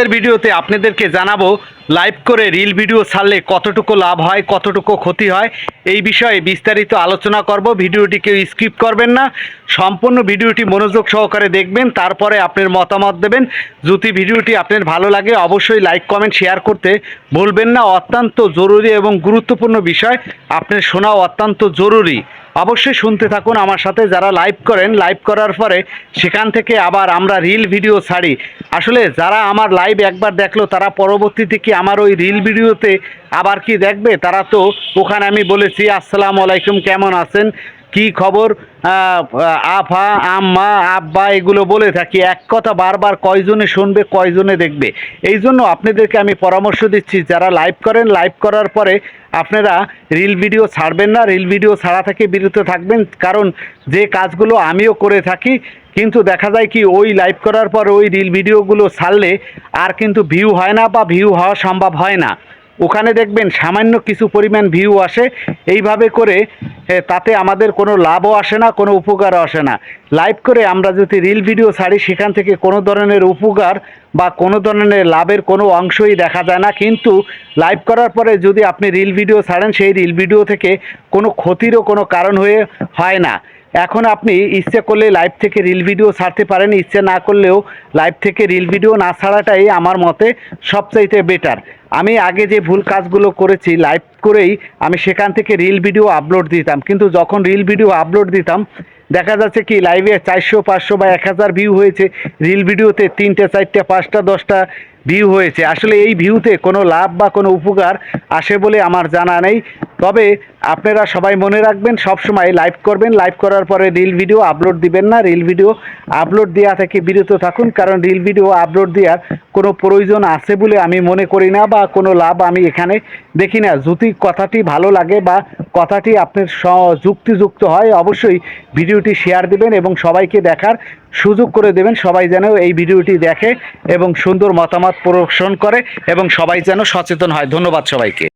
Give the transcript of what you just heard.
এর ভিডিওতে আপনাদেরকে জানাবো লাইভ করে রিল ভিডিও ছাড়লে কতটুকু লাভ হয়, কতটুকু ক্ষতি হয়, এই বিষয়ে বিস্তারিত আলোচনা করব। ভিডিওটি কেউ স্কিপ করবেন না, সম্পূর্ণ ভিডিওটি মনোযোগ সহকারে দেখবেন, তারপরে আপনার মতামত দেবেন। যদি ভিডিওটি আপনার ভালো লাগে অবশ্যই লাইক কমেন্ট শেয়ার করতে ভুলবেন না। অত্যন্ত জরুরি এবং গুরুত্বপূর্ণ বিষয়, আপনার শোনা অত্যন্ত জরুরি। অবশ্যই শুনতে থাকুন আমার সাথে। যারা লাইভ করেন, লাইভ করার পরে সেখান থেকে আবার আমরা রিল ভিডিও ছাড়ি। আসলে যারা আমার লাইভ একবার দেখলো তারা পরবর্তীতে কি আমার ওই রিল ভিডিওতে আবার কি দেখবে? তারা তো ওখানে আমি বলেছি আসসালামু আলাইকুম, কেমন আছেন, কি খবর, আফা আম্মা আব্বা এগুলো বলে থাকি। এক কথা বারবার কয়জনে শুনবে, কয়জনে দেখবে? এই জন্য আপনাদেরকে আমি পরামর্শ দিচ্ছি, যারা লাইভ করেন, লাইভ করার পরে আপনারা রিল ভিডিও ছাড়বেন না, রিল ভিডিও ছাড়া থেকে বিরত থাকবেন। কারণ যে কাজগুলো আমিও করে থাকি, কিন্তু দেখা যায় কি ওই লাইভ করার পর ওই রিল ভিডিওগুলো ছাড়লে আর কিন্তু ভিউ হয় না বা ভিউ হওয়া সম্ভব হয় না। ওখানে দেখবেন সামান্য কিছু পরিমাণ ভিউ আসে। এইভাবে করে তাতে আমাদের কোনো লাভও আসে না, কোনো উপকারও আসে না। লাইভ করে আমরা যদি রিল ভিডিও ছাড়ি সেখান থেকে কোনো ধরনের উপকার বা কোনো ধরনের লাভের কোনো অংশই দেখা যায় না। কিন্তু লাইভ করার পরে যদি আপনি রিল ভিডিও ছাড়েন, সেই রিল ভিডিও থেকে কোনো ক্ষতিরও কোনো কারণ হয়ে হয় না। এখন আপনি ইচ্ছে করলে লাইভ থেকে রিল ভিডিও ছাড়তে পারেন, ইচ্ছে না করলেও লাইভ থেকে রিল ভিডিও না ছাড়াটাই আমার মতে সবচাইতে বেটার। আমি আগে যে ভুল কাজগুলো করেছি, লাইভ করেই আমি সেখান থেকে রিল ভিডিও আপলোড দিতাম, কিন্তু যখন রিল ভিডিও আপলোড দিতাম দেখা যাচ্ছে কি লাইভে 400 500 বা 1000 ভিউ হয়েছে, রিল ভিডিওতে 3টে 4টে 5টা 10টা ভিউ হয়েছে। আসলে এই ভিউতে কোনো লাভ বা কোনো উপকার আসে বলে আমার জানা নেই। তবে আপনারা সবাই মনে রাখবেন, সবসময় লাইভ করবেন, লাইভ করার পরে রিল ভিডিও আপলোড দিবেন না। রিল ভিডিও আপলোড দেওয়া থেকে বিরত থাকুন, কারণ রিল ভিডিও আপলোড দেওয়ার কোনো প্রয়োজন আছে বলে আমি মনে করি না, বা কোনো লাভ আমি এখানে দেখি না। যদি কথাটি ভালো লাগে বা কথাটি আপনার যুক্তিযুক্ত হয় অবশ্যই ভিডিওটি শেয়ার দিবেন এবং সবাইকে দেখার সুযোগ করে দেবেন। সবাই যেন এই ভিডিওটি দেখে এবং সুন্দর মতামত পোষণ করে এবং সবাই যেন সচেতন হয়। ধন্যবাদ সবাইকে।